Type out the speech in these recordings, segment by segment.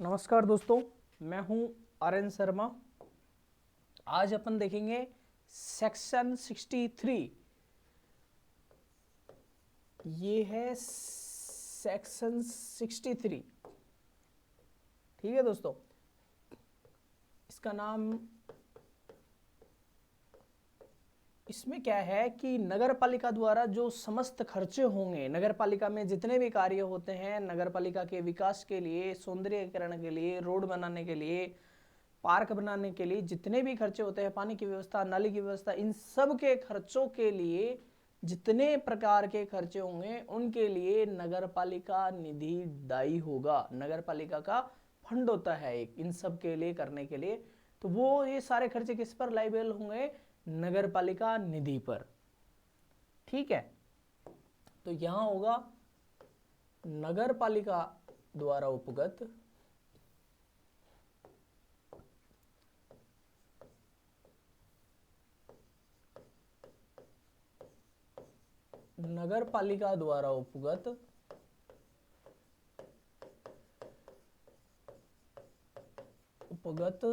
नमस्कार दोस्तों, मैं हूं आर्यन शर्मा। आज अपन देखेंगे सेक्शन 63। ये है सेक्शन 63। ठीक है दोस्तों, इसका नाम, इसमें क्या है कि नगर पालिका द्वारा जो समस्त खर्चे होंगे, नगर पालिका में जितने भी कार्य होते हैं नगर पालिका के विकास के लिए, सौंदर्यीकरण के लिए, रोड बनाने के लिए, पार्क बनाने के लिए जितने भी खर्चे होते हैं, पानी की व्यवस्था, नाली की व्यवस्था, इन सब के खर्चों के लिए जितने प्रकार के खर्चे होंगे उनके लिए नगर पालिका निधि दायी होगा। नगर पालिका का फंड होता है एक इन सब के लिए करने के लिए, तो वो ये सारे खर्चे किस पर लाइबल होंगे? नगर पालिका निधि पर। ठीक है, तो यहां होगा नगर पालिका द्वारा उपगत नगर पालिका द्वारा उपगत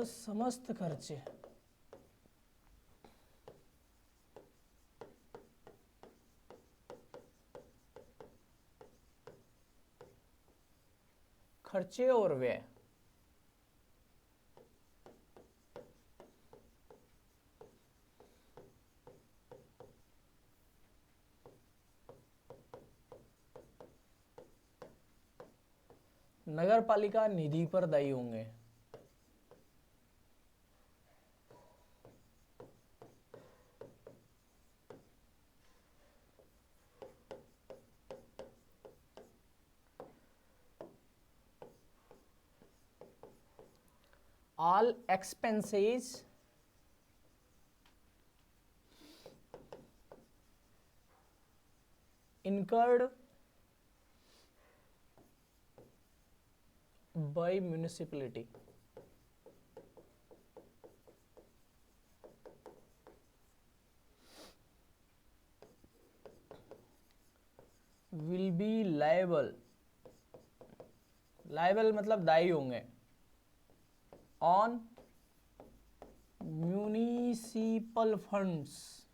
समस्त खर्चे और व्यय नगर पालिका निधि पर दायी होंगे। All expenses incurred by municipality will be liable मतलब दायी होंगे ऑन म्यूनिसिपल फंड्स।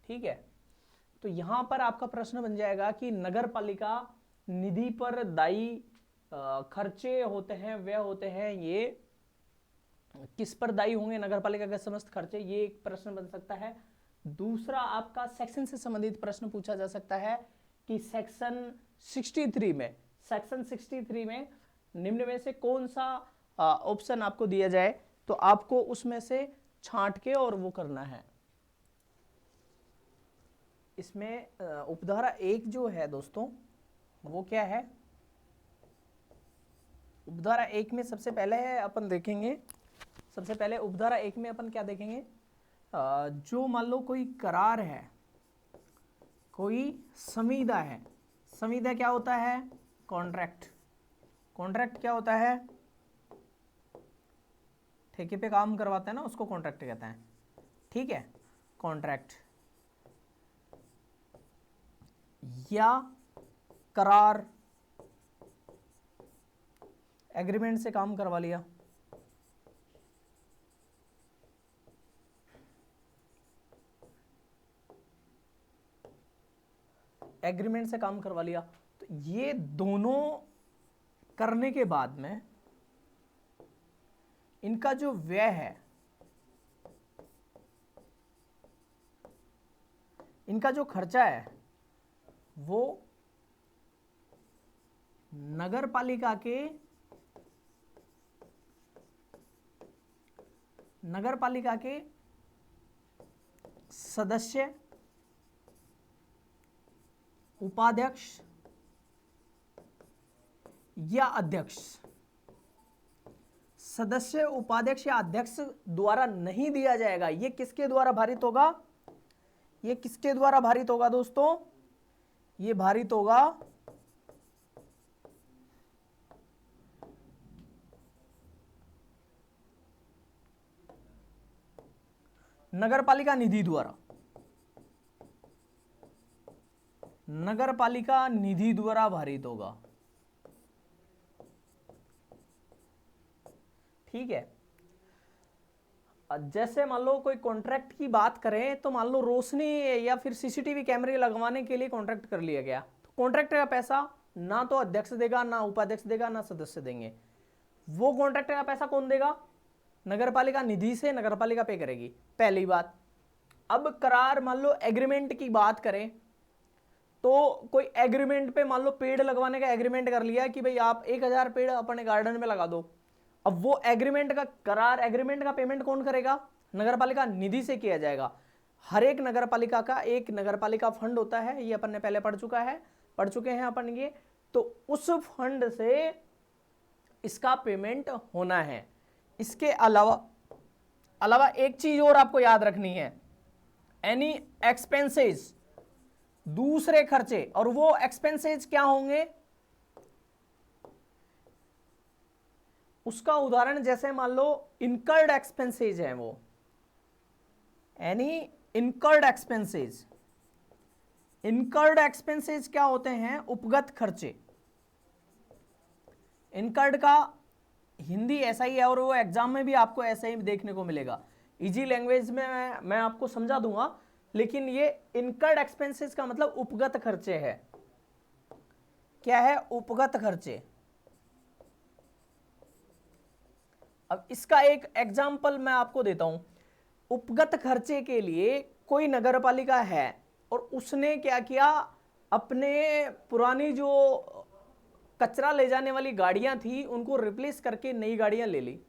ठीक है, तो यहां पर आपका प्रश्न बन जाएगा कि नगर पालिका निधि पर दायी खर्चे होते हैं, व्यय होते हैं, ये किस पर दायी होंगे? नगर पालिका के समस्त खर्चे। ये एक प्रश्न बन सकता है। दूसरा, आपका सेक्शन से संबंधित प्रश्न पूछा जा सकता है कि सेक्शन 63 में निम्न में से कौन सा ऑप्शन आपको दिया जाए, तो आपको उसमें से छांट के और वो करना है। इसमें उपधारा 1 जो है दोस्तों, वो क्या है? उपधारा 1 में सबसे पहले है अपन देखेंगे, सबसे पहले उपधारा 1 में अपन क्या देखेंगे? जो मान लो कोई करार है, कोई संविदा है। संविदा क्या होता है? कॉन्ट्रैक्ट। कॉन्ट्रैक्ट क्या होता है? ठेके पे काम करवाते हैं ना, उसको कॉन्ट्रैक्ट कहते हैं। ठीक है, कॉन्ट्रैक्ट या करार, एग्रीमेंट से काम करवा लिया। एग्रीमेंट से काम करवा लिया, तो ये दोनों करने के बाद में इनका जो व्यय है, इनका जो खर्चा है, वो नगर पालिका के सदस्य, उपाध्यक्ष या अध्यक्ष, सदस्य, उपाध्यक्ष या अध्यक्ष द्वारा नहीं दिया जाएगा। ये किसके द्वारा भारित होगा? ये किसके द्वारा भारित होगा दोस्तों? ये भारित होगा नगरपालिका निधि द्वारा। नगरपालिका निधि द्वारा भारित होगा। ठीक है। जैसे मान लो कोई कॉन्ट्रैक्ट की बात करें तो मान लो रोशनी या फिर सीसीटीवी कैमरे लगवाने के लिए कॉन्ट्रैक्ट कर लिया गया, तो कॉन्ट्रैक्ट का पैसा ना तो अध्यक्ष देगा, ना उपाध्यक्ष देगा, ना सदस्य देंगे। वो कॉन्ट्रैक्ट का पैसा कौन देगा? नगरपालिका निधि से नगरपालिका पे करेगी, पहली बात। अब करार मान लो एग्रीमेंट की बात करें तो कोई एग्रीमेंट पे मान लो पेड़ लगवाने का एग्रीमेंट कर लिया कि भाई आप 1000 पेड़ अपने गार्डन में लगा दो। अब वो एग्रीमेंट का करार, एग्रीमेंट का पेमेंट कौन करेगा? नगरपालिका निधि से किया जाएगा। हर एक नगरपालिका का एक नगरपालिका फंड होता है, ये अपन ने पहले पढ़ चुके हैं अपन ये। तो उस फंड से इसका पेमेंट होना है। इसके अलावा एक चीज और आपको याद रखनी है, एनी एक्सपेंसेस, दूसरे खर्चे। और वो एक्सपेंसेस क्या होंगे? उसका उदाहरण जैसे मान लो इनकर्ड एक्सपेंसेस है, वो any incurred expenses. Incurred expenses क्या होते हैं? उपगत खर्चे। इनकर्ड का हिंदी ऐसा ही है और वो एग्जाम में भी आपको ऐसा ही देखने को मिलेगा। इजी लैंग्वेज में मैं आपको समझा दूंगा, लेकिन ये इनकर्ड एक्सपेंसेस का मतलब उपगत खर्चे है। क्या है? उपगत खर्चे। अब इसका एक एग्जाम्पल मैं आपको देता हूं। उपगत खर्चे के लिए कोई नगरपालिका है और उसने क्या किया, अपने पुरानी जो कचरा ले जाने वाली गाड़ियां थी उनको रिप्लेस करके नई गाड़ियां ले ली।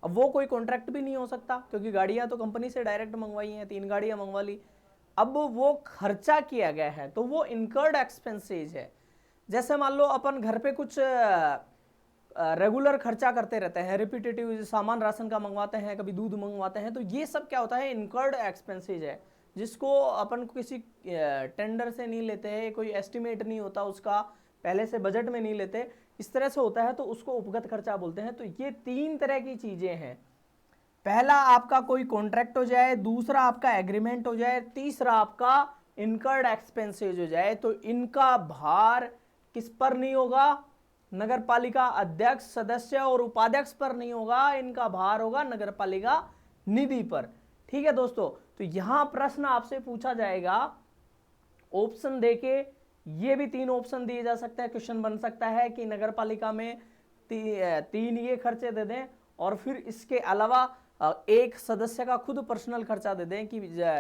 अब वो कोई कॉन्ट्रैक्ट भी नहीं हो सकता क्योंकि गाड़ियां तो कंपनी से डायरेक्ट मंगवाई हैं, 3 गाड़ियां मंगवा ली। अब वो खर्चा किया गया है तो वो इनकर्ड एक्सपेंसेस है। जैसे मान लो अपन घर पे कुछ रेगुलर खर्चा करते रहते हैं, रिपीटेटिव सामान राशन का मंगवाते हैं, कभी दूध मंगवाते हैं, तो ये सब क्या होता है? इनकर्ड एक्सपेंसेस है, जिसको अपन किसी टेंडर से नहीं लेते हैं, कोई एस्टिमेट नहीं होता उसका, पहले से बजट में नहीं लेते, इस तरह से होता है, तो उसको उपगत खर्चा बोलते हैं। तो ये 3 तरह की चीजें हैं। पहला आपका कोई कॉन्ट्रैक्ट हो जाए, दूसरा आपका एग्रीमेंट हो जाए, तीसरा आपका इनकर्ड एक्सपेंसेस हो जाए। तो इनका भार किस पर नहीं होगा? नगरपालिका अध्यक्ष, सदस्य और उपाध्यक्ष पर नहीं होगा, इनका भार होगा नगरपालिका निधि पर। ठीक है दोस्तों, तो यहां प्रश्न आपसे पूछा जाएगा ऑप्शन देके, ये भी 3 ऑप्शन दिए जा सकते हैं। क्वेश्चन बन सकता है कि नगरपालिका में 3 ये खर्चे दे दें और फिर इसके अलावा एक सदस्य का खुद पर्सनल खर्चा दे दें, कि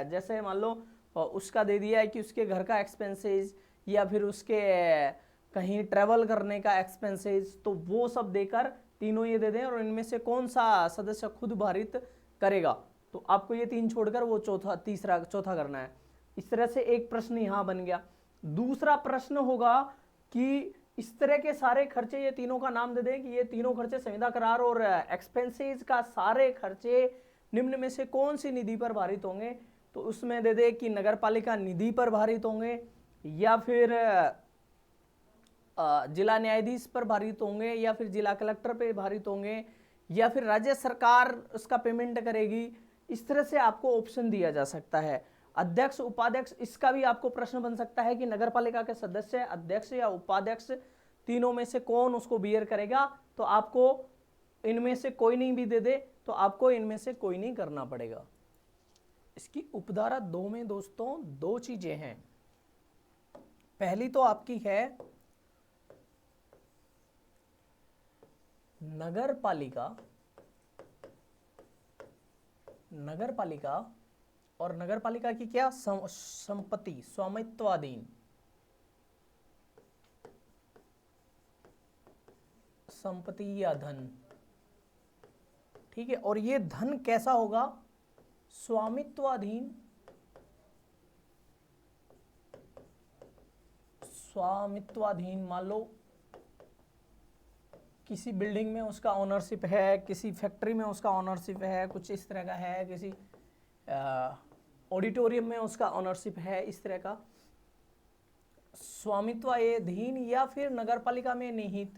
जैसे मान लो उसका दे दिया है कि उसके घर का एक्सपेंसेस या फिर उसके कहीं ट्रैवल करने का एक्सपेंसेस, तो वो सब देकर तीनों ये दे दें और इनमें से कौन सा सदस्य खुद भारित करेगा। तो आपको ये 3 छोड़कर वो चौथा करना है। इस तरह से एक प्रश्न यहां बन गया। दूसरा प्रश्न होगा कि इस तरह के सारे खर्चे, ये तीनों का नाम दे दें कि ये तीनों खर्चे संविदा करार और एक्सपेंसेस का सारे खर्चे निम्न में से कौन सी निधि पर भारित होंगे। तो उसमें दे दे कि नगरपालिका निधि पर भारित होंगे, या फिर जिला न्यायाधीश पर भारित होंगे, या फिर जिला कलेक्टर पे भारित होंगे, या फिर राज्य सरकार उसका पेमेंट करेगी। इस तरह से आपको ऑप्शन दिया जा सकता है। अध्यक्ष, उपाध्यक्ष, इसका भी आपको प्रश्न बन सकता है कि नगरपालिका के सदस्य, अध्यक्ष या उपाध्यक्ष, तीनों में से कौन उसको बियर करेगा। तो आपको इनमें से कोई नहीं भी दे दे तो आपको इनमें से कोई नहीं करना पड़ेगा। इसकी उपधारा 2 में दोस्तों 2 चीजें हैं। पहली तो आपकी है नगरपालिका और नगरपालिका की क्या संपत्ति, स्वामित्वाधीन संपत्ति या धन। ठीक है, और ये धन कैसा होगा? स्वामित्वाधीन मान लो किसी बिल्डिंग में उसका ओनरशिप है, किसी फैक्ट्री में उसका ओनरशिप है, कुछ इस तरह का है, किसी ऑडिटोरियम में उसका ओनरशिप है, इस तरह का स्वामित्वाधीन। या फिर नगरपालिका में निहित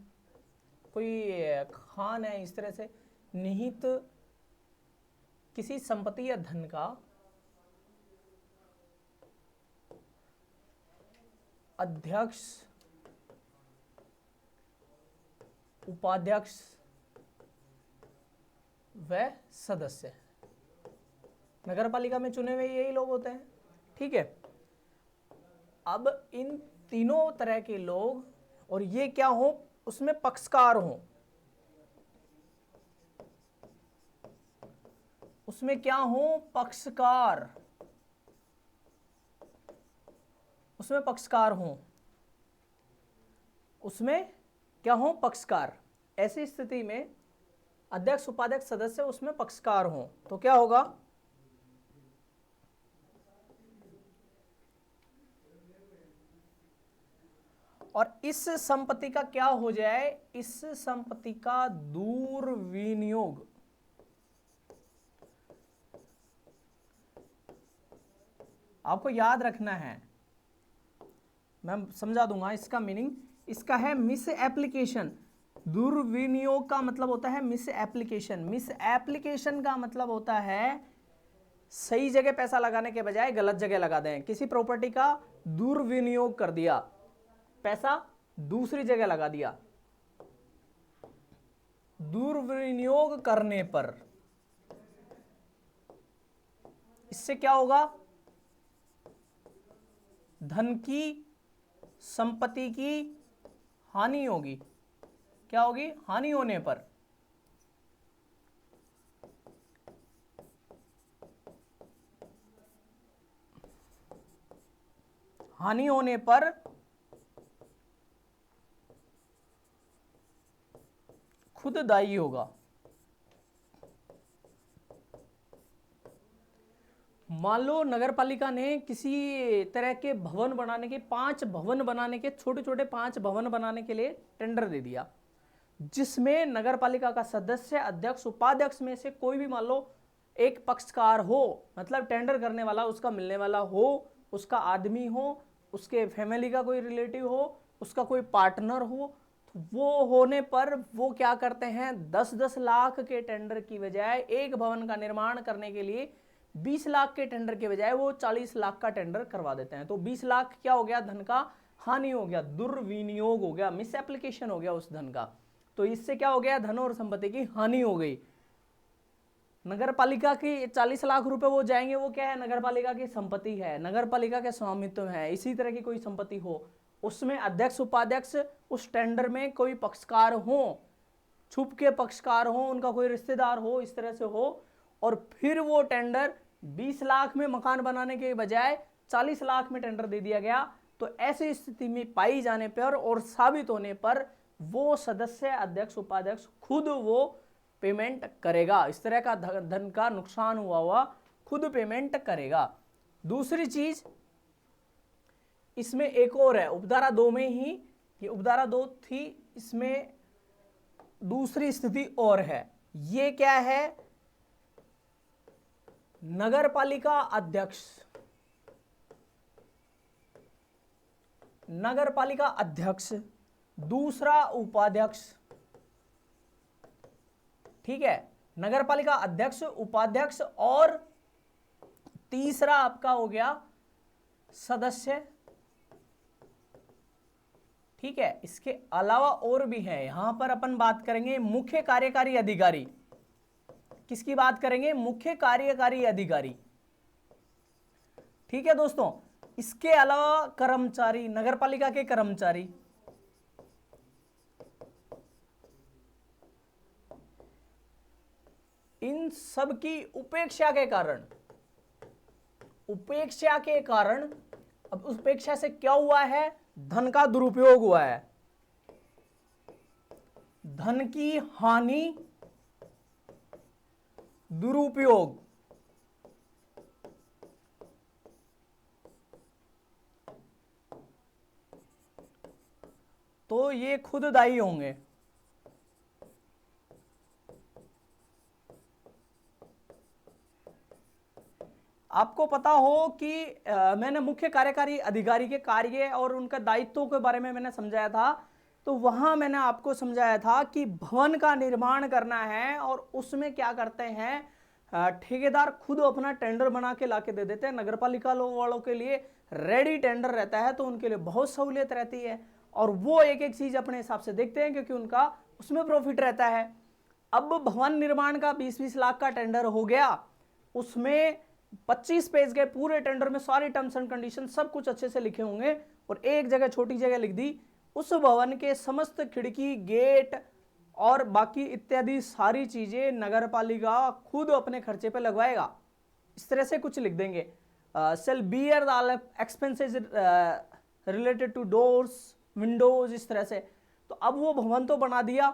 कोई खान है, इस तरह से निहित किसी संपत्ति या धन का अध्यक्ष, उपाध्यक्ष व सदस्य। नगर पालिका में चुने हुए यही लोग होते हैं, ठीक है। अब इन तीनों तरह के लोग, और ये क्या हो, उसमें पक्षकार हो, उसमें क्या हो, पक्षकार, उसमें पक्षकार हो, उसमें क्या हो, पक्षकार। ऐसी स्थिति में अध्यक्ष उपाध्यक्ष सदस्य उसमें पक्षकार हो तो क्या होगा, और इस संपत्ति का क्या हो जाए, इस संपत्ति का दुर्विनियोग, आपको याद रखना है, मैं समझा दूंगा इसका मीनिंग। इसका है मिस एप्लीकेशन। दुर्विनियोग का मतलब होता है मिस एप्लीकेशन। मिस एप्लीकेशन का मतलब होता है सही जगह पैसा लगाने के बजाय गलत जगह लगा दें। किसी प्रॉपर्टी का दुर्विनियोग कर दिया, पैसा दूसरी जगह लगा दिया। दुर्विनियोग करने पर इससे क्या होगा, धन की, संपत्ति की हानि होगी। क्या होगी, हानि होने पर, हानि होने पर खुद दायी होगा। मान लो नगरपालिका ने किसी तरह के भवन बनाने के, 5 भवन बनाने के, छोटे छोटे 5 भवन बनाने के लिए टेंडर दे दिया, जिसमें नगरपालिका का सदस्य, अध्यक्ष, उपाध्यक्ष में से कोई भी मान लो एक पक्षकार हो, मतलब टेंडर करने वाला उसका मिलने वाला हो, उसका आदमी हो, उसके फैमिली का कोई रिलेटिव हो, उसका कोई पार्टनर हो, तो वो होने पर वो क्या करते हैं, 10-10 लाख के टेंडर की बजाय, एक भवन का निर्माण करने के लिए 20 लाख के टेंडर के बजाय वो 40 लाख का टेंडर करवा देते हैं। तो 20 लाख क्या हो गया, धन का हानि हो गया, दुर्विनियोग हो गया, मिस एप्लीकेशन हो गया उस धन का। तो इससे क्या हो गया, धन और संपत्ति की हानि हो गई। नगरपालिका की 40 लाख रुपए वो जाएंगे, वो क्या है, नगरपालिका की संपत्ति है, नगरपालिका के स्वामित्व में है। इसी तरह की कोई संपत्ति हो, उसमें अध्यक्ष उपाध्यक्ष उस टेंडर में कोई पक्षकार हो, छुप के पक्षकार हो, उनका कोई रिश्तेदार हो, इस तरह से हो, और फिर वो टेंडर 20 लाख में मकान बनाने के बजाय 40 लाख में टेंडर दे दिया गया। तो ऐसी स्थिति में पाई जाने पर और साबित होने पर वो सदस्य, अध्यक्ष, उपाध्यक्ष खुद वो पेमेंट करेगा। इस तरह का धन का नुकसान हुआ खुद पेमेंट करेगा। दूसरी चीज इसमें एक और है, उपधारा 2 में ही, ये उपधारा 2 थी, इसमें दूसरी स्थिति और है। ये क्या है, नगरपालिका अध्यक्ष, नगरपालिका अध्यक्ष, दूसरा उपाध्यक्ष, ठीक है, नगरपालिका अध्यक्ष, उपाध्यक्ष, और तीसरा आपका हो गया सदस्य, ठीक है। इसके अलावा और भी है, यहां पर अपन बात करेंगे मुख्य कार्यकारी अधिकारी। किसकी बात करेंगे, मुख्य कार्यकारी अधिकारी, ठीक है दोस्तों। इसके अलावा कर्मचारी, नगरपालिका के कर्मचारी, इन सब की उपेक्षा के कारण, उपेक्षा के कारण, अब उपेक्षा से क्या हुआ है, धन का दुरुपयोग हुआ है, धन की हानि, दुरुपयोग, तो ये खुद दायी होंगे। आपको पता हो कि मैंने मुख्य कार्यकारी अधिकारी के कार्य और उनका दायित्वों के बारे में मैंने समझाया था। तो वहां मैंने आपको समझाया था कि भवन का निर्माण करना है और उसमें क्या करते हैं, ठेकेदार खुद अपना टेंडर बना के लाके दे देते हैं। नगरपालिका वालों के लिए रेडी टेंडर रहता है, तो उनके लिए बहुत सहूलियत रहती है और वो एक एक चीज अपने हिसाब से देखते हैं क्योंकि उनका उसमें प्रॉफिट रहता है। अब भवन निर्माण का 20-20 लाख का टेंडर हो गया, उसमें 25 पेज गए, पूरे टेंडर में सारी टर्म्स एंड कंडीशन सब कुछ अच्छे से लिखे होंगे, और एक जगह छोटी जगह लिख दी, उस भवन के समस्त खिड़की, गेट और बाकी इत्यादि सारी चीजें नगर पालिका खुद अपने खर्चे पे लगवाएगा। इस तरह से कुछ लिख देंगे, sell bear the expenses related to doors, windows, इस तरह से। तो अब वो भवन तो बना दिया,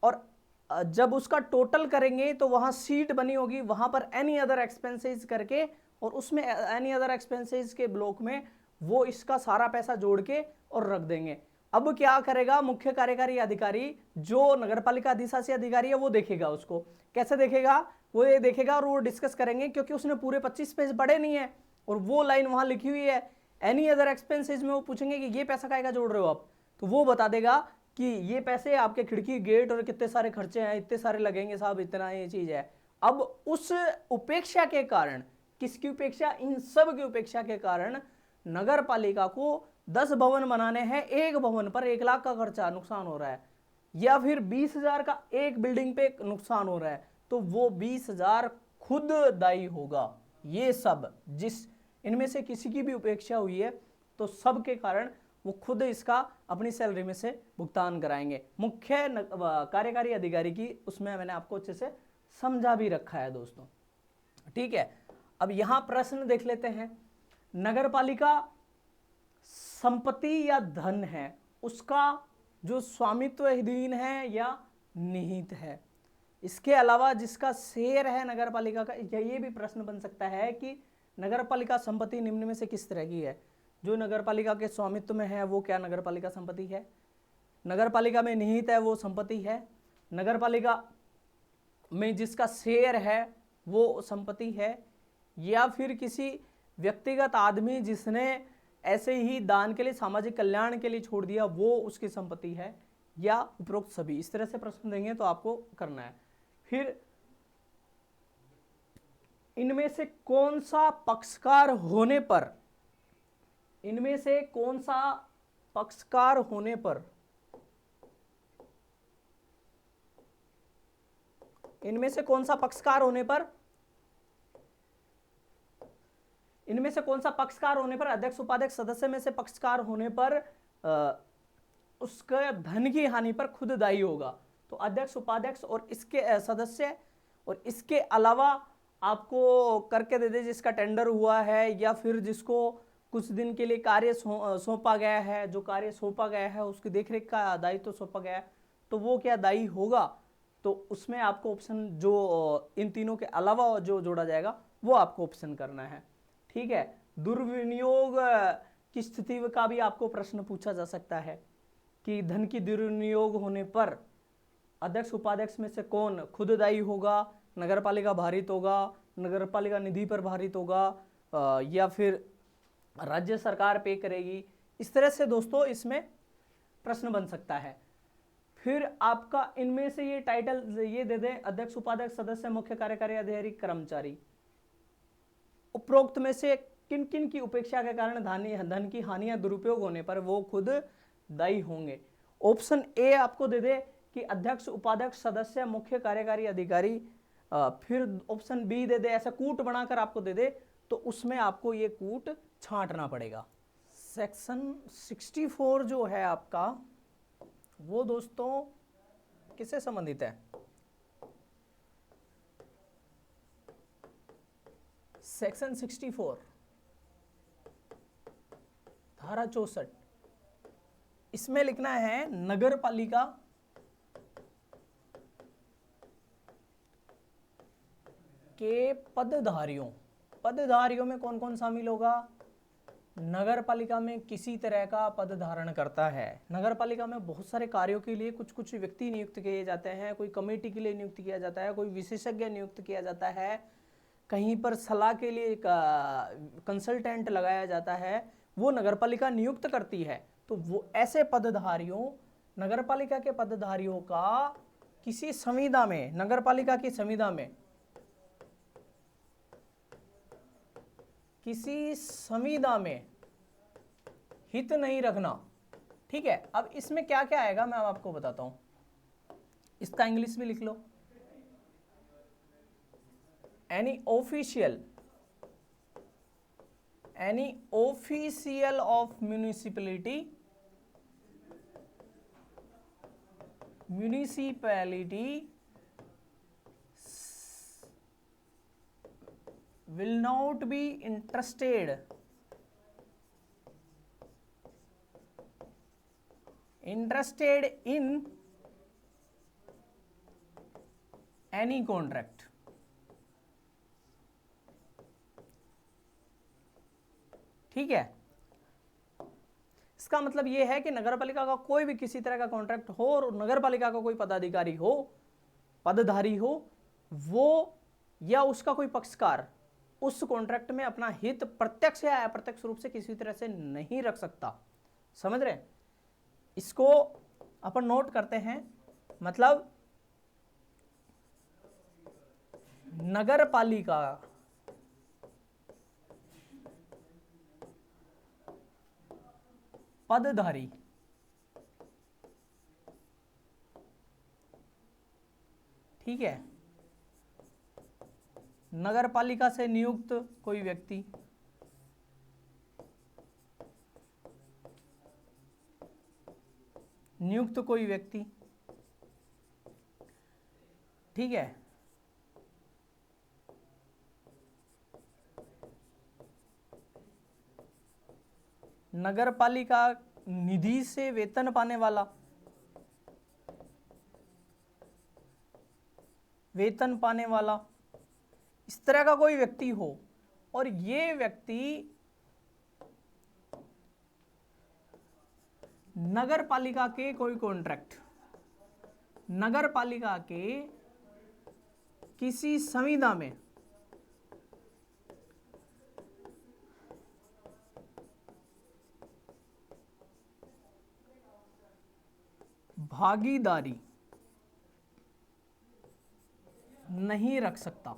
और जब उसका टोटल करेंगे तो वहां सीट बनी होगी, वहां पर एनी अदर एक्सपेंसेस करके, और उसमें एनी अदर एक्सपेंसेस के ब्लॉक में वो इसका सारा पैसा जोड़ के और रख देंगे। अब क्या करेगा मुख्य कार्यकारी अधिकारी, जो नगरपालिका अधिशासी अधिकारी है, वो देखेगा उसको। कैसे देखेगा? वो ये देखेगा और वो डिस्कस करेंगे, क्योंकि उसने पूरे 25 पेज पढ़े नहीं है और वो लाइन वहां लिखी हुई है। एनी अदर एक्सपेंसेस में वो पूछेंगे कि ये पैसा काहे का जोड़ रहे हो आप, तो वो बता देगा कि ये पैसे आपके खिड़की, गेट और कितने सारे खर्चे हैं, इतने सारे लगेंगे साहब, इतना ये चीज है। अब उस उपेक्षा के कारण, किसकी उपेक्षा? इन सब की उपेक्षा के कारण नगर पालिका को 10 भवन बनाने हैं, एक भवन पर 1 लाख का खर्चा नुकसान हो रहा है, या फिर 20,000 का एक बिल्डिंग पे नुकसान हो रहा है, तो वो 20,000 खुद दायी होगा। ये सब जिस इनमें से किसी की भी उपेक्षा हुई है तो सब के कारण वो खुद इसका अपनी सैलरी में से भुगतान कराएंगे। मुख्य कार्यकारी अधिकारी की उसमें मैंने आपको अच्छे से समझा भी रखा है दोस्तों, ठीक है। अब यहां प्रश्न देख लेते हैं। नगरपालिका संपत्ति या धन है, उसका जो स्वामित्व अधीन है या निहित है। इसके अलावा जिसका शेयर है नगरपालिका का, ये भी प्रश्न बन सकता है कि नगरपालिका संपत्ति निम्न में से किस तरह की है। जो नगरपालिका के स्वामित्व में है वो क्या नगरपालिका संपत्ति है? नगरपालिका में निहित है वो संपत्ति है? नगरपालिका में जिसका शेयर है वो संपत्ति है? या फिर किसी व्यक्तिगत आदमी जिसने ऐसे ही दान के लिए, सामाजिक कल्याण के लिए छोड़ दिया, वो उसकी संपत्ति है? या उपरोक्त सभी? इस तरह से प्रश्न देंगे तो आपको करना है। फिर इनमें से कौन सा पक्षकार होने पर, इनमें से कौन सा पक्षकार होने पर, इनमें से कौन सा पक्षकार होने पर, इनमें से कौन सा पक्षकार होने पर, अध्यक्ष उपाध्यक्ष सदस्य में से पक्षकार होने पर उसके धन की हानि पर खुद दायी होगा? तो अध्यक्ष, उपाध्यक्ष और इसके सदस्य, और इसके अलावा आपको करके दे दे जिसका टेंडर हुआ है, या फिर जिसको कुछ दिन के लिए कार्य सौंपा गया है, जो कार्य सौंपा गया है उसकी देखरेख का दायित्व तो सौंपा गया है, तो वो क्या दायी होगा? तो उसमें आपको ऑप्शन जो इन तीनों के अलावा जो जोड़ा जाएगा वो आपको ऑप्शन करना है, ठीक है। दुर्विनियोग की स्थिति का भी आपको प्रश्न पूछा जा सकता है कि धन की दुर्विनियोग होने पर अध्यक्ष उपाध्यक्ष में से कौन खुद दायी होगा, नगरपालिका भारित होगा, नगरपालिका निधि पर भारित होगा, या फिर राज्य सरकार पे करेगी? इस तरह से दोस्तों इसमें प्रश्न बन सकता है। फिर आपका इनमें से ये टाइटल ये दे दें, अध्यक्ष, उपाध्यक्ष, सदस्य, मुख्य कार्यकारी अधिकारी, कर्मचारी। उपरोक्त में से किन किन की उपेक्षा के कारण धन की हानि या दुरुपयोग होने पर वो खुद दायी होंगे? ऑप्शन ए आपको दे दे कि अध्यक्ष, उपाध्यक्ष, सदस्य, मुख्य कार्यकारी अधिकारी। फिर ऑप्शन बी दे दे, ऐसा कूट बनाकर आपको दे दे, तो उसमें आपको ये कूट छांटना पड़ेगा। सेक्शन 64 जो है आपका, वो दोस्तों किससे संबंधित है? सेक्शन 64 धारा 64, इसमें लिखना है नगर पालिका के पदधारियों में कौन कौन शामिल होगा? नगर पालिका में किसी तरह का पद धारण करता है। नगर पालिका में बहुत सारे कार्यों के लिए कुछ कुछ व्यक्ति नियुक्त किए जाते हैं, कोई कमेटी के लिए नियुक्त किया जाता है, कोई विशेषज्ञ नियुक्त किया जाता है, कहीं पर सलाह के लिए कंसल्टेंट लगाया जाता है, वो नगरपालिका नियुक्त करती है। तो वो ऐसे पदधारियों, नगरपालिका के पदधारियों का किसी संविदा में, नगरपालिका की संविदा में, किसी संविदा में हित नहीं रखना, ठीक है। अब इसमें क्या क्या आएगा मैं आपको बताता हूं, इसका इंग्लिश भी लिख लो। any official of municipality will not be interested in any contract। ठीक है, इसका मतलब यह है कि नगरपालिका का कोई भी किसी तरह का कॉन्ट्रैक्ट हो और नगरपालिका का कोई पदाधिकारी हो, पदधारी हो, वो या उसका कोई पक्षकार उस कॉन्ट्रैक्ट में अपना हित प्रत्यक्ष या अप्रत्यक्ष रूप से किसी तरह से नहीं रख सकता। समझ रहे हैं? इसको अपन नोट करते हैं। मतलब नगरपालिका पदधारी ठीक है, नगरपालिका से नियुक्त कोई व्यक्ति ठीक है, नगरपालिका निधि से वेतन पाने वाला, इस तरह का कोई व्यक्ति हो और ये व्यक्ति नगरपालिका के कोई कॉन्ट्रैक्ट, नगरपालिका के किसी संविदा में भागीदारी नहीं रख सकता।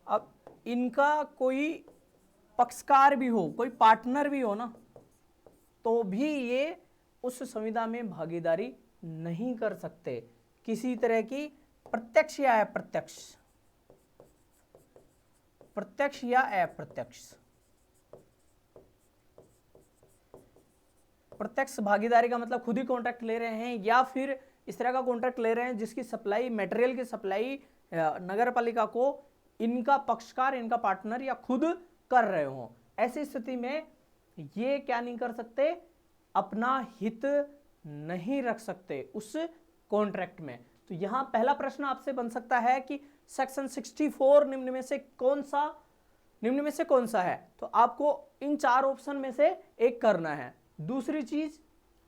अब इनका कोई पक्षकार भी हो, कोई पार्टनर भी हो ना, तो भी ये उस संविदा में भागीदारी नहीं कर सकते किसी तरह की प्रत्यक्ष या अप्रत्यक्ष, प्रत्यक्ष या अप्रत्यक्ष। प्रत्यक्ष भागीदारी का मतलब खुद ही कॉन्ट्रैक्ट ले रहे हैं या फिर इस तरह का कॉन्ट्रैक्ट ले रहे हैं जिसकी सप्लाई, मटेरियल की सप्लाई नगरपालिका को इनका पक्षकार, इनका पार्टनर या खुद कर रहे हो। ऐसी स्थिति में ये क्या नहीं कर सकते, अपना हित नहीं रख सकते उस कॉन्ट्रैक्ट में। तो यहां पहला प्रश्न आपसे बन सकता है कि सेक्शन 64 निम्न में से कौन सा है, तो आपको इन चार ऑप्शन में से एक करना है।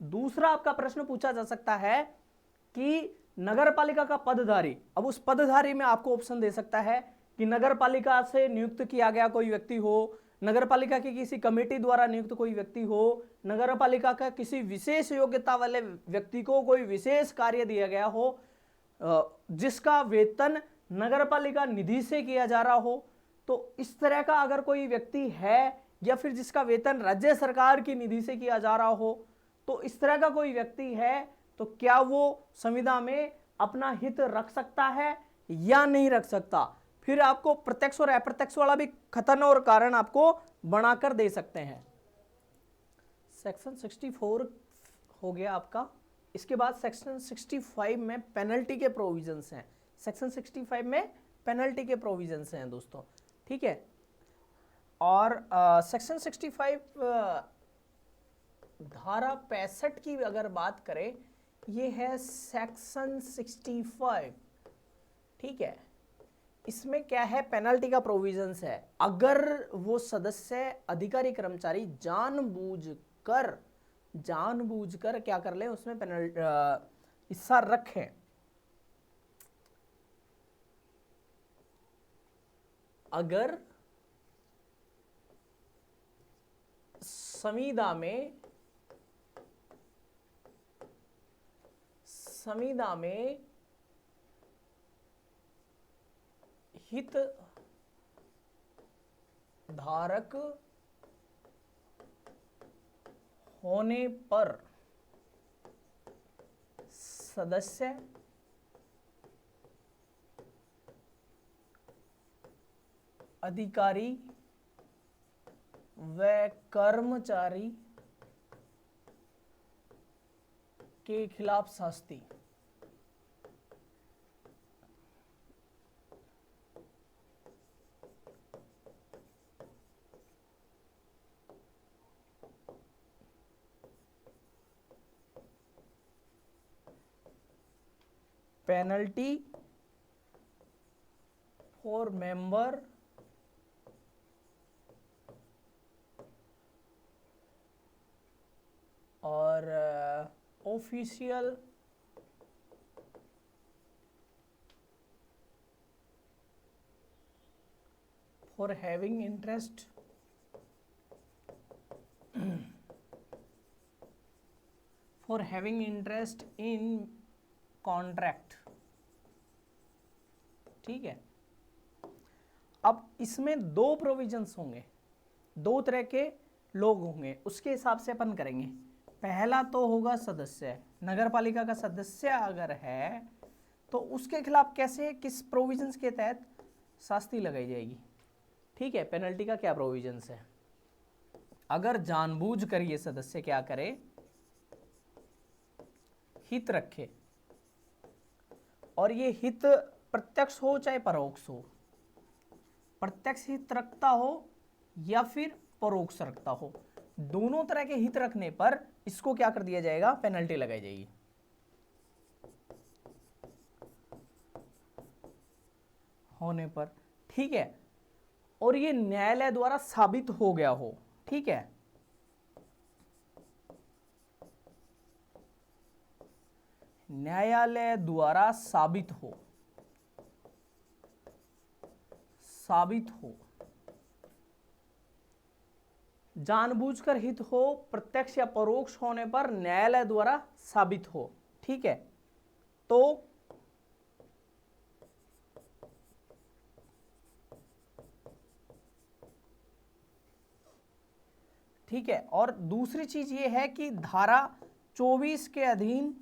दूसरा आपका प्रश्न पूछा जा सकता है कि नगरपालिका का पदधारी, अब उस पदधारी में आपको ऑप्शन दे सकता है कि नगरपालिका से नियुक्त किया गया कोई व्यक्ति हो, नगरपालिका की किसी कमेटी द्वारा नियुक्त कोई व्यक्ति हो, नगरपालिका का किसी विशेष योग्यता वाले व्यक्ति को कोई विशेष कार्य दिया गया हो, जिसका वेतन नगरपालिका निधि से किया जा रहा हो। तो इस तरह का अगर कोई व्यक्ति है या फिर जिसका वेतन राज्य सरकार की निधि से किया जा रहा हो, तो इस तरह का कोई व्यक्ति है तो क्या वो संविदा में अपना हित रख सकता है या नहीं रख सकता। फिर आपको प्रत्यक्ष और अप्रत्यक्ष वाला भी कथन और कारण आपको बनाकर दे सकते हैं। सेक्शन 64 हो गया आपका। इसके बाद सेक्शन 65 में पेनल्टी के प्रोविजंस हैं। सेक्शन 65 में पेनल्टी के प्रोविजंस हैं दोस्तों, ठीक है। और सेक्शन 65 धारा 65 की अगर बात करें, ये है सेक्शन 65, ठीक है। इसमें क्या है, पेनल्टी का प्रोविजंस है। अगर वो सदस्य, अधिकारी, कर्मचारी जानबूझकर क्या कर ले, उसमें पेनल्टी हिस्सा रखें, अगर संविदा में हित धारक होने पर सदस्य अधिकारी व कर्मचारी के खिलाफ शास्ति। पेनल्टी फॉर मेंबर और official for having interest in contract. ठीक है, अब इसमें दो प्रोविजंस होंगे, दो तरह के लोग होंगे, उसके हिसाब से अपन करेंगे। पहला तो होगा सदस्य, नगर पालिका का सदस्य अगर है तो उसके खिलाफ कैसे, किस प्रोविजंस के तहत शास्ति लगाई जाएगी। ठीक है, पेनल्टी का क्या प्रोविजंस है। अगर जानबूझकर ये सदस्य क्या करे, हित रखे, और ये हित प्रत्यक्ष हो चाहे परोक्ष हो, प्रत्यक्ष हित रखता हो या फिर परोक्ष रखता हो, दोनों तरह के हित रखने पर इसको क्या कर दिया जाएगा, पेनल्टी लगाई जाएगी। होने पर, ठीक है, और ये न्यायालय द्वारा साबित हो गया हो। ठीक है, न्यायालय द्वारा साबित हो, जानबूझकर हित हो, प्रत्यक्ष या परोक्ष होने पर न्यायालय द्वारा साबित हो। ठीक है, तो ठीक है, और दूसरी चीज ये है कि धारा 24 के अधीन,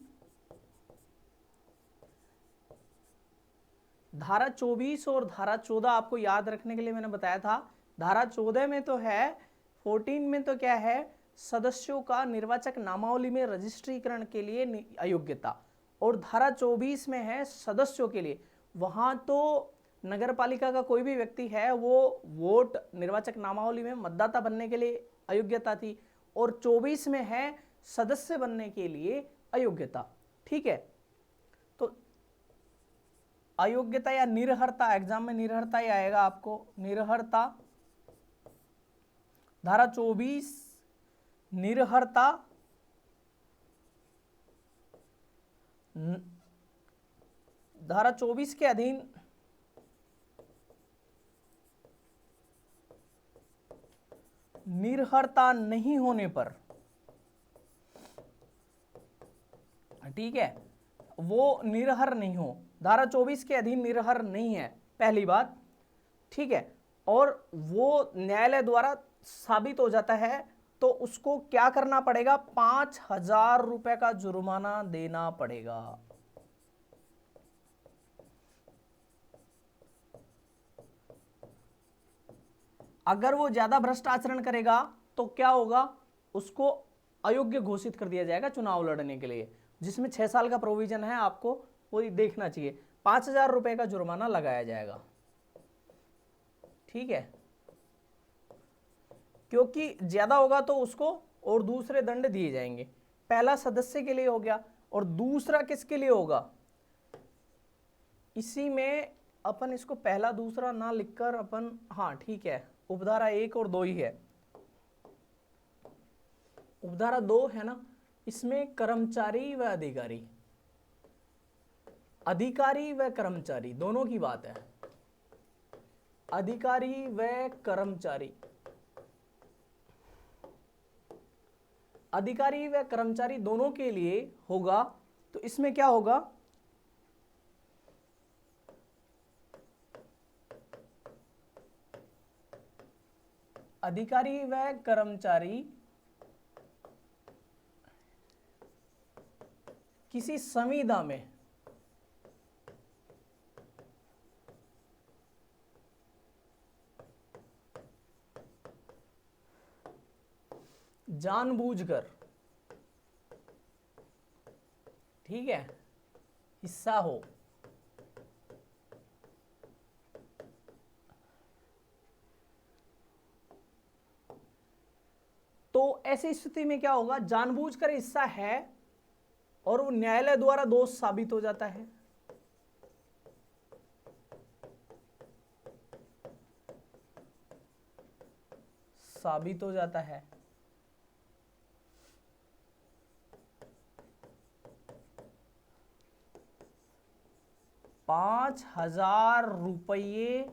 धारा 24 और धारा 14 आपको याद रखने के लिए मैंने बताया था। धारा 14 में तो है, 14 में तो क्या है, सदस्यों का निर्वाचक नामावली में रजिस्ट्रीकरण के लिए अयोग्यता, और धारा 24 में है सदस्यों के लिए। वहां तो नगर पालिका का कोई भी व्यक्ति है वो वोट निर्वाचक नामावली में मतदाता बनने के लिए अयोग्यता थी, और 24 में है सदस्य बनने के लिए अयोग्यता। ठीक है, तो अयोग्यता या निरर्हता, एग्जाम में निरर्हता ही आएगा आपको, निरर्हता, धारा 24 निरर्हता, धारा 24 के अधीन निरर्हता नहीं होने पर, ठीक है, वो निरर्हर नहीं हो, धारा 24 के अधीन निरर्हर नहीं है, पहली बात। ठीक है, और वो न्यायालय द्वारा साबित हो जाता है तो उसको क्या करना पड़ेगा, 5,000 रुपए का जुर्माना देना पड़ेगा। अगर वो ज्यादा भ्रष्ट आचरण करेगा तो क्या होगा, उसको अयोग्य घोषित कर दिया जाएगा चुनाव लड़ने के लिए, जिसमें 6 साल का प्रोविजन है, आपको वो देखना चाहिए। 5,000 रुपए का जुर्माना लगाया जाएगा। ठीक है, क्योंकि ज्यादा होगा तो उसको और दूसरे दंड दिए जाएंगे। पहला सदस्य के लिए हो गया, और दूसरा किसके लिए होगा, इसी में अपन इसको पहला दूसरा ना लिखकर अपन, हाँ ठीक है, उपधारा 1 और 2 ही है। उपधारा 2 है ना, इसमें कर्मचारी व अधिकारी, अधिकारी व कर्मचारी दोनों की बात है। अधिकारी व कर्मचारी, अधिकारी व कर्मचारी दोनों के लिए होगा, तो इसमें क्या होगा, अधिकारी व कर्मचारी किसी संविदा में जानबूझकर, ठीक है, हिस्सा हो, तो ऐसी स्थिति में क्या होगा, जानबूझकर हिस्सा है और वो न्यायालय द्वारा दोष साबित हो जाता है। साबित हो जाता है। ₹5,000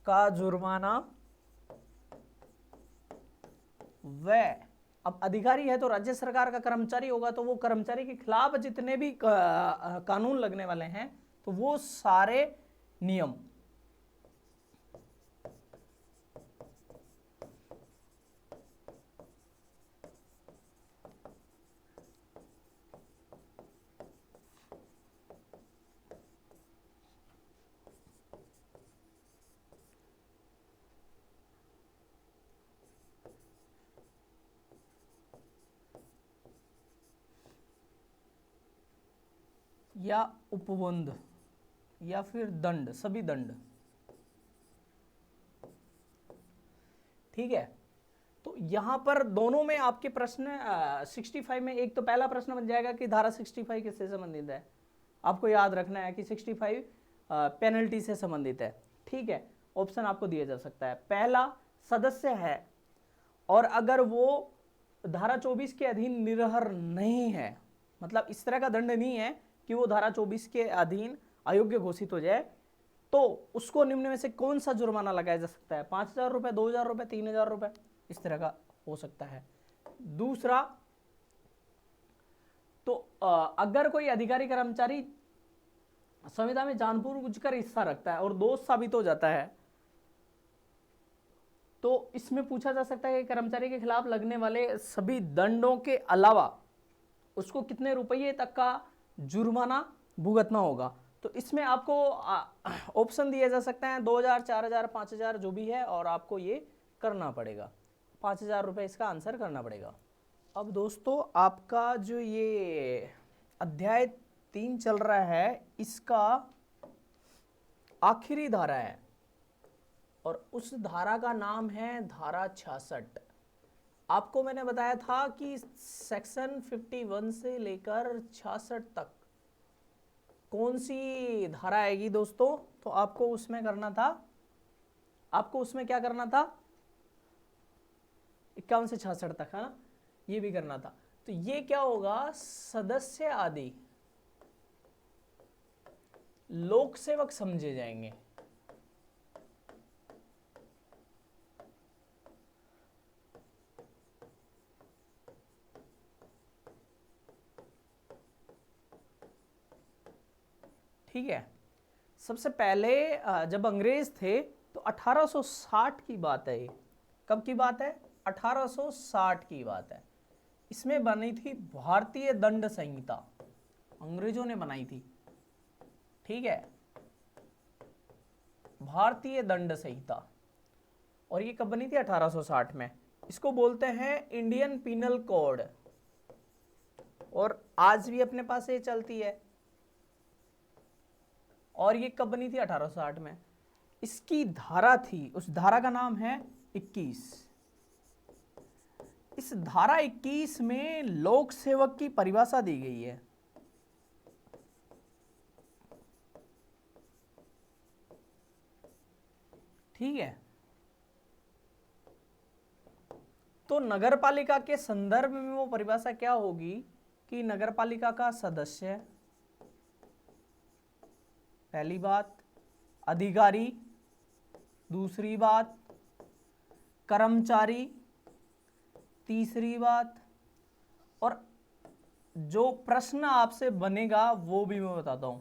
का जुर्माना वह, अब अधिकारी है तो राज्य सरकार का कर्मचारी होगा, तो वो कर्मचारी के खिलाफ जितने भी कानून लगने वाले हैं तो वो सारे नियम या उपबंध या फिर दंड, सभी दंड, ठीक है। तो यहां पर दोनों में आपके प्रश्न 65 में, एक तो पहला प्रश्न बन जाएगा कि धारा 65 किससे संबंधित है। आपको याद रखना है कि 65 पेनल्टी से संबंधित है, ठीक है। ऑप्शन आपको दिया जा सकता है। पहला, सदस्य है और अगर वो धारा 24 के अधीन निरर्ह नहीं है, मतलब इस तरह का दंड नहीं है कि वो धारा 24 के अधीन अयोग्य घोषित हो जाए, तो उसको निम्न में से कौन सा जुर्माना लगाया जा सकता है। 5,000 रुपए, 2,000 रुपए, 3,000 रुपए, इस तरह का हो सकता है। दूसरा, तो अगर कोई अधिकारी कर्मचारी संविदा में जानबूझकर हिस्सा रखता है और दोष साबित हो जाता है, तो इसमें पूछा जा सकता है कि कर्मचारी के खिलाफ लगने वाले सभी दंडों के अलावा उसको कितने रुपये तक का जुर्माना भुगतना होगा। तो इसमें आपको ऑप्शन दिए जा सकते हैं 2,000, 4,000, 5,000 जो भी है, और आपको ये करना पड़ेगा। 5,000 रुपये इसका आंसर करना पड़ेगा। अब दोस्तों, आपका जो ये अध्याय 3 चल रहा है, इसका आखिरी धारा है और उस धारा का नाम है धारा 66। आपको मैंने बताया था कि सेक्शन 51 से लेकर 66 तक कौन सी धारा आएगी दोस्तों, तो आपको उसमें करना था, आपको उसमें क्या करना था, 51 से 66 तक, है ना, ये भी करना था। तो ये क्या होगा, सदस्य आदि लोक सेवक समझे जाएंगे। ठीक है। सबसे पहले जब अंग्रेज थे तो 1860 की बात है। ये कब की बात है, 1860 की बात है। इसमें बनी थी भारतीय दंड संहिता, अंग्रेजों ने बनाई थी, ठीक है, भारतीय दंड संहिता। और ये कब बनी थी, 1860 में। इसको बोलते हैं इंडियन पिनल कोड, और आज भी अपने पास ये चलती है। और ये कब बनी थी, 1860 में। इसकी धारा थी, उस धारा का नाम है 21। इस धारा 21 में लोक सेवक की परिभाषा दी गई है। ठीक है। तो नगरपालिका के संदर्भ में वो परिभाषा क्या होगी कि नगरपालिका का सदस्य, पहली बात, अधिकारी, दूसरी बात कर्मचारी, तीसरी बात, और जो प्रश्न आपसे बनेगा वो भी मैं बताता हूं,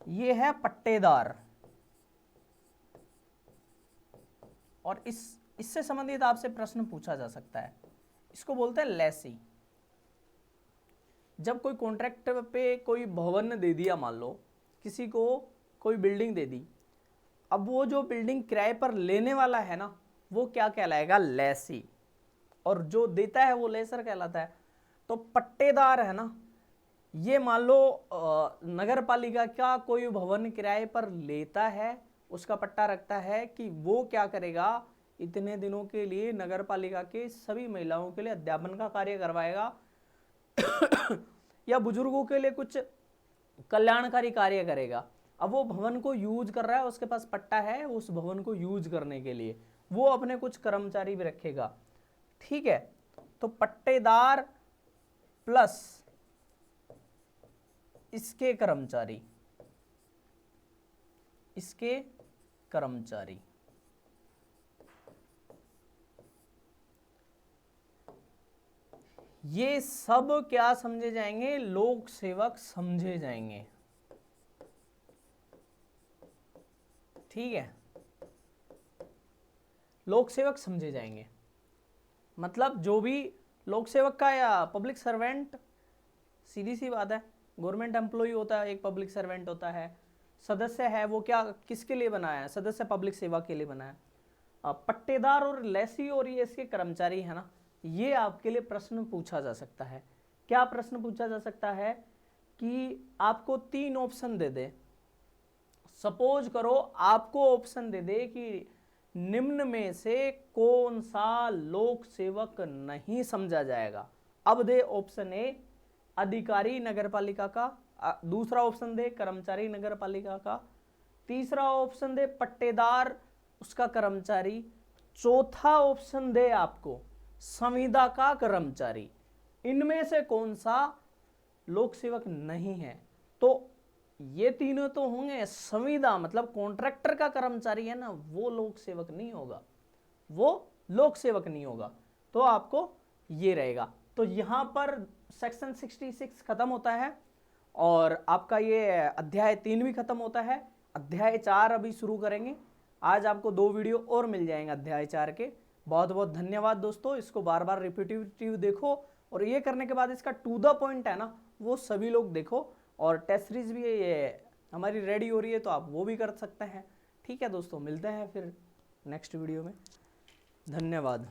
ये है पट्टेदार। और इस इससे संबंधित आपसे प्रश्न पूछा जा सकता है। इसको बोलते हैं लेसी। जब कोई कॉन्ट्रैक्ट पे कोई भवन दे दिया, मान लो किसी को कोई बिल्डिंग दे दी, अब वो जो बिल्डिंग किराए पर लेने वाला है ना, वो क्या कहलाएगा? लेसी। और जो देता है वो लेसर कहलाता है। तो पट्टेदार है ना, ये मान लो नगर पालिका का कोई भवन किराए पर लेता है, उसका पट्टा रखता है कि वो क्या करेगा, इतने दिनों के लिए नगर पालिका के सभी महिलाओं के लिए अध्यापन का कार्य करवाएगा या बुजुर्गों के लिए कुछ कल्याणकारी कार्य करेगा। अब वो भवन को यूज कर रहा है, उसके पास पट्टा है उस भवन को यूज करने के लिए, वो अपने कुछ कर्मचारी भी रखेगा। ठीक है, तो पट्टेदार प्लस इसके कर्मचारी, इसके कर्मचारी, ये सब क्या समझे जाएंगे? लोक सेवक समझे जाएंगे। ठीक है, लोक सेवक समझे जाएंगे। मतलब जो भी लोक सेवक का या पब्लिक सर्वेंट, सीधी सी बात है, गवर्नमेंट एम्प्लॉय होता है, एक पब्लिक सर्वेंट होता है, सदस्य है, वो क्या किसके लिए बनाया है? सदस्य पब्लिक सेवा के लिए बनाया है। पट्टेदार और लेसी और ये इसके कर्मचारी है ना, ये आपके लिए प्रश्न पूछा जा सकता है। क्या प्रश्न पूछा जा सकता है कि आपको 3 ऑप्शन दे दे। सपोज करो आपको ऑप्शन दे दे कि निम्न में से कौन सा लोक सेवक नहीं समझा जाएगा। अब दे ऑप्शन ए अधिकारी नगरपालिका का, दूसरा ऑप्शन दे कर्मचारी नगरपालिका का, तीसरा ऑप्शन दे पट्टेदार उसका कर्मचारी, चौथा ऑप्शन दे आपको संविदा का कर्मचारी। इनमें से कौन सा लोक सेवक नहीं है? तो ये तीनों तो होंगे। संविदा मतलब कॉन्ट्रैक्टर का कर्मचारी है ना, वो लोक सेवक नहीं होगा, वो लोक सेवक नहीं होगा। तो आपको ये रहेगा। तो यहां पर सेक्शन 66 खत्म होता है और आपका ये अध्याय 3 भी खत्म होता है। अध्याय 4 अभी शुरू करेंगे। आज आपको 2 वीडियो और मिल जाएंगे अध्याय 4 के। बहुत बहुत धन्यवाद दोस्तों। इसको बार बार रिपीटिव देखो और ये करने के बाद इसका टू द पॉइंट है ना, वो सभी लोग देखो। और टेस्ट सीरीज भी ये हमारी रेडी हो रही है, तो आप वो भी कर सकते हैं। ठीक है दोस्तों, मिलते हैं फिर नेक्स्ट वीडियो में। धन्यवाद।